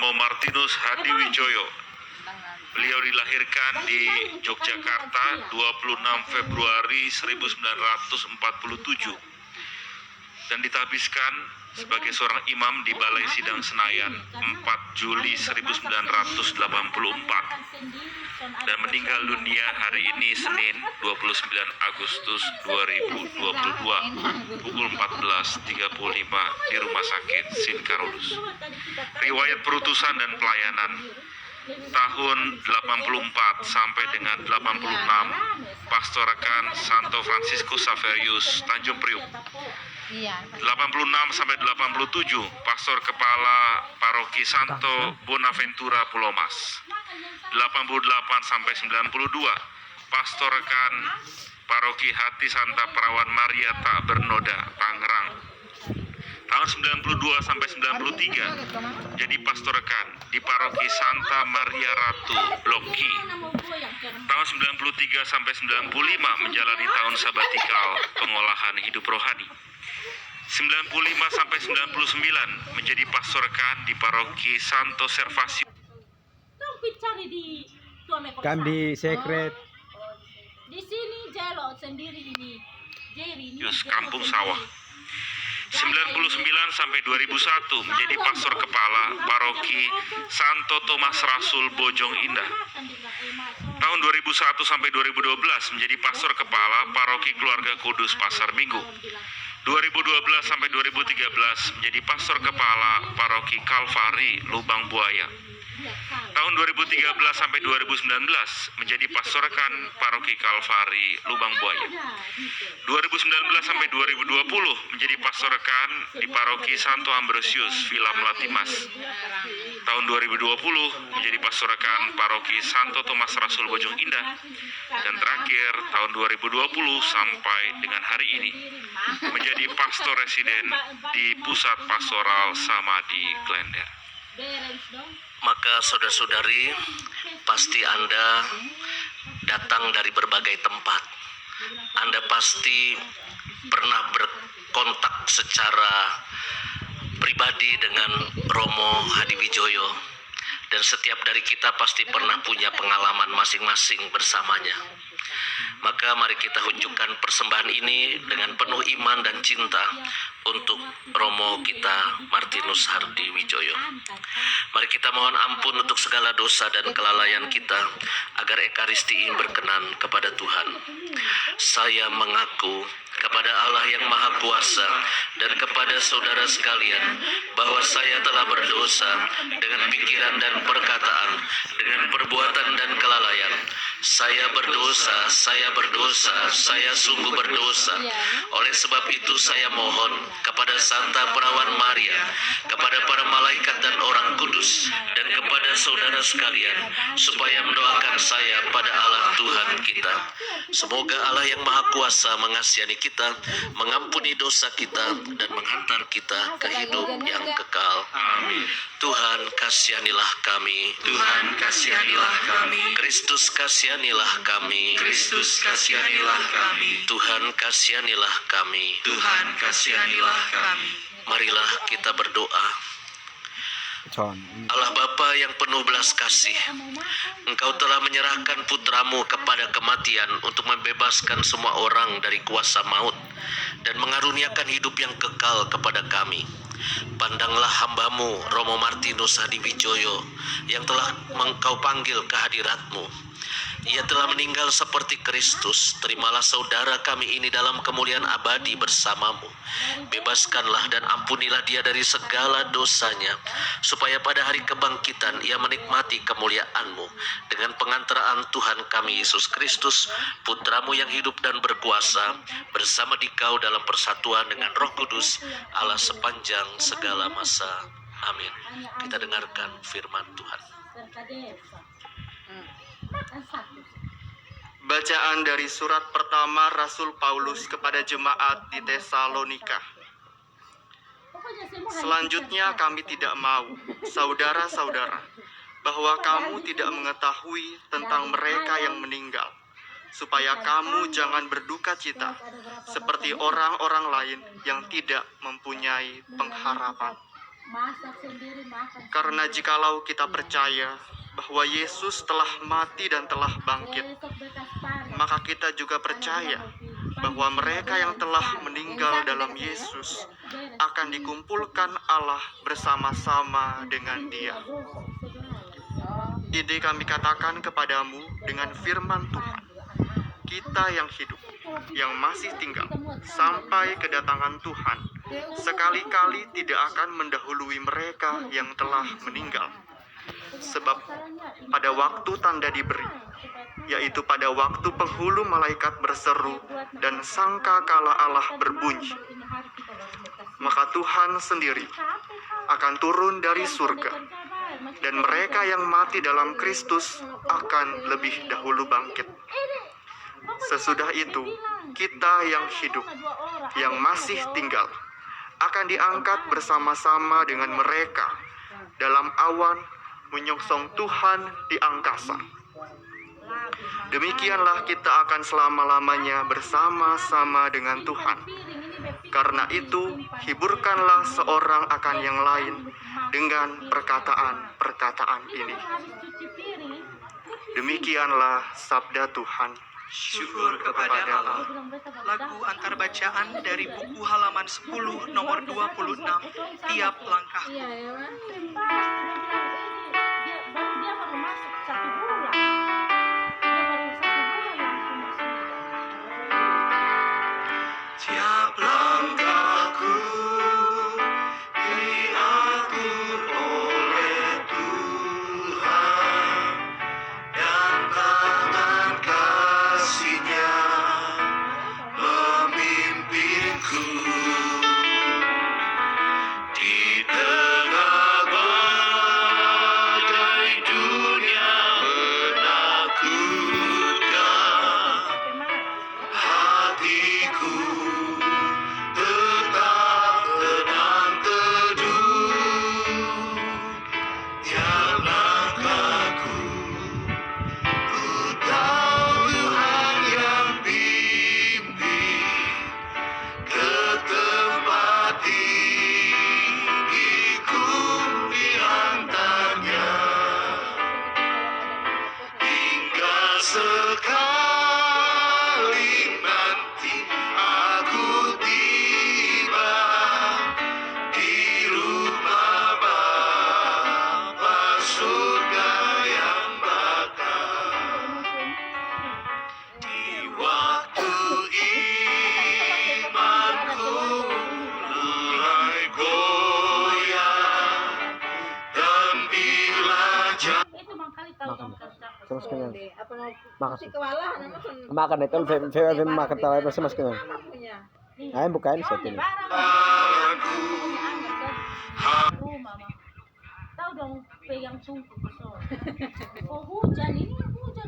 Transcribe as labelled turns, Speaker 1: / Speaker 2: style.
Speaker 1: Romo Martinus Hadiwijoyo. Beliau dilahirkan di Yogyakarta 26 Februari 1947 dan ditahbiskan sebagai seorang imam di Balai Sidang Senayan 4 Juli 1984 dan meninggal dunia hari ini Senin 29 Agustus 2022 pukul 14.35 di Rumah Sakit Sinkarolus. Riwayat perutusan dan pelayanan tahun 84 sampai dengan 86 Pastor Rekan Santo Francisco Saverius Tanjung Priuk. 86 sampai 87 Pastor Kepala Paroki Santo Bonaventura Pulau Mas. 88 sampai 92 Pastor Rekan Paroki Hati Santa Perawan Maria Tak Bernoda Tangerang. Tahun 92 sampai 93 jadi pastor rekan di Paroki Santa Maria Ratu Bloki. Tahun 93 sampai 95 menjalani tahun sabatikal pengolahan hidup rohani. 95 sampai 99 menjadi pastor rekan di Paroki Santo Servasio.
Speaker 2: Kan di sekret.
Speaker 3: Di sini Jalo sendiri ini.
Speaker 1: Yus Kampung Sawah. 99 sampai 2001 menjadi pastor kepala Paroki Santo Thomas Rasul Bojong Indah. Tahun 2001 sampai 2012 menjadi pastor kepala Paroki Keluarga Kudus Pasar Minggu. 2012 sampai 2013 menjadi pastor kepala Paroki Kalvari Lubang Buaya. Tahun 2013 sampai 2019 menjadi pastor rekan Paroki Kalvari Lubang Buaya. 2019 sampai 2020 menjadi pastor rekan di Paroki Santo Ambrosius Villa Melati Mas. Tahun 2020 menjadi pastor rekan Paroki Santo Thomas Rasul Bojong Indah. Dan terakhir tahun 2020 sampai dengan hari ini menjadi pastor residen di Pusat Pastoral Samadhi Klender.
Speaker 4: Maka saudara-saudari, pasti Anda datang dari berbagai tempat. Anda pasti pernah berkontak secara pribadi dengan Romo Hadiwijoyo. Dan setiap dari kita pasti pernah punya pengalaman masing-masing bersamanya. Maka mari kita tunjukkan persembahan ini dengan penuh iman dan cinta untuk Romo kita Martinus Hadiwijoyo. Mari kita mohon ampun untuk segala dosa dan kelalaian kita, agar Ekaristi ini berkenan kepada Tuhan. Saya mengaku kepada Allah yang Maha Kuasa dan kepada saudara sekalian bahwa saya telah berdosa dengan pikiran dan perkataan, dengan perbuatan dan kelalaian. Saya berdosa, saya sungguh berdosa. Oleh sebab itu saya mohon kepada Santa Perawan Maria, kepada para malaikat dan orang kudus, dan kepada saudara sekalian, supaya mendoakan saya pada Allah Tuhan kita. Semoga Allah yang Maha Kuasa mengasihi kita, mengampuni dosa kita, dan menghantar kita ke hidup yang kekal.
Speaker 1: Amin.
Speaker 4: Tuhan kasihanilah kami.
Speaker 5: Tuhan kasihanilah kami.
Speaker 4: Kristus kasihanilah kami.
Speaker 5: Kristus kasihanilah kami.
Speaker 4: Tuhan kasihanilah kami.
Speaker 5: Tuhan kasihanilah kami.
Speaker 4: Marilah kita berdoa. Allah Bapa yang penuh belas kasih, Engkau telah menyerahkan putramu kepada kematian untuk membebaskan semua orang dari kuasa maut dan mengaruniakan hidup yang kekal kepada kami. Pandanglah hambamu Romo Martinus Hadiwijoyo yang telah Engkau panggil ke hadirat-Mu. Ia telah meninggal seperti Kristus. Terimalah saudara kami ini dalam kemuliaan abadi bersamamu. Bebaskanlah dan ampunilah dia dari segala dosanya, supaya pada hari kebangkitan ia menikmati kemuliaan-Mu dengan pengantaraan Tuhan kami Yesus Kristus, Putramu yang hidup dan berkuasa, bersama Dikau dalam persatuan dengan Roh Kudus, Allah sepanjang segala masa. Amin. Kita dengarkan firman Tuhan.
Speaker 6: Bacaan dari surat pertama Rasul Paulus kepada jemaat di Tesalonika. Selanjutnya kami tidak mau, saudara-saudara, bahwa kamu tidak mengetahui tentang mereka yang meninggal, supaya kamu jangan berduka cita seperti orang-orang lain yang tidak mempunyai pengharapan.
Speaker 3: Masak sendiri, makan.
Speaker 6: Karena jikalau kita percaya bahwa Yesus telah mati dan telah bangkit,
Speaker 3: Besok bekas panen.
Speaker 6: maka kita juga percaya bahwa mereka yang telah meninggal dalam Yesus akan dikumpulkan Allah bersama-sama dengan Dia. Ini kami katakan kepadamu dengan firman Tuhan, kita yang hidup, yang masih tinggal sampai kedatangan Tuhan, sekali-kali tidak akan mendahului mereka yang telah meninggal. Sebab pada waktu tanda diberi, yaitu pada waktu penghulu malaikat berseru dan sangkakala Allah berbunyi, maka Tuhan sendiri akan turun dari surga, dan mereka yang mati dalam Kristus akan lebih dahulu bangkit. Sesudah itu, kita yang hidup, yang masih tinggal, akan diangkat bersama-sama dengan mereka dalam awan menyongsong Tuhan di angkasa. Demikianlah kita akan selama-lamanya bersama-sama dengan Tuhan. Karena itu, hiburkanlah seorang akan yang lain dengan perkataan-perkataan ini. Demikianlah sabda Tuhan.
Speaker 5: Syukur kepada Allah. Lagu antar bacaan dari buku halaman 10 nomor 26, tiap langkah.
Speaker 3: Iya, ya kan? Dia baru masuk 1 bulan. Dia baru 1 bulan langsung masuk.
Speaker 5: Tiap langkahku diatur oleh Tuhan, dan tangan kasih-Nya memimpinku di tengah badai dunia menakutkan. Hatiku tetap tenang teduh, tiap langkahku ku tahu Tuhan yang bimbing ke tempat tinggiku diantarnya, hingga sekali nanti aku tiba di rumah Bapa surga yang bakal. Di waktu imanku mulai goyah, dan bila
Speaker 3: Itu mangkali tahu dong kerja.
Speaker 2: Terus kenyang.
Speaker 7: Apa mau
Speaker 2: Makasih.
Speaker 7: kewalahan apa kan
Speaker 2: Makan itu fe makan tahu masih mas kenyang.
Speaker 7: punya.
Speaker 2: Ayo bukain satu ini.
Speaker 5: aku
Speaker 3: Rumah mah. Tahu dong pegang tungku ke sono. Oh hujan ini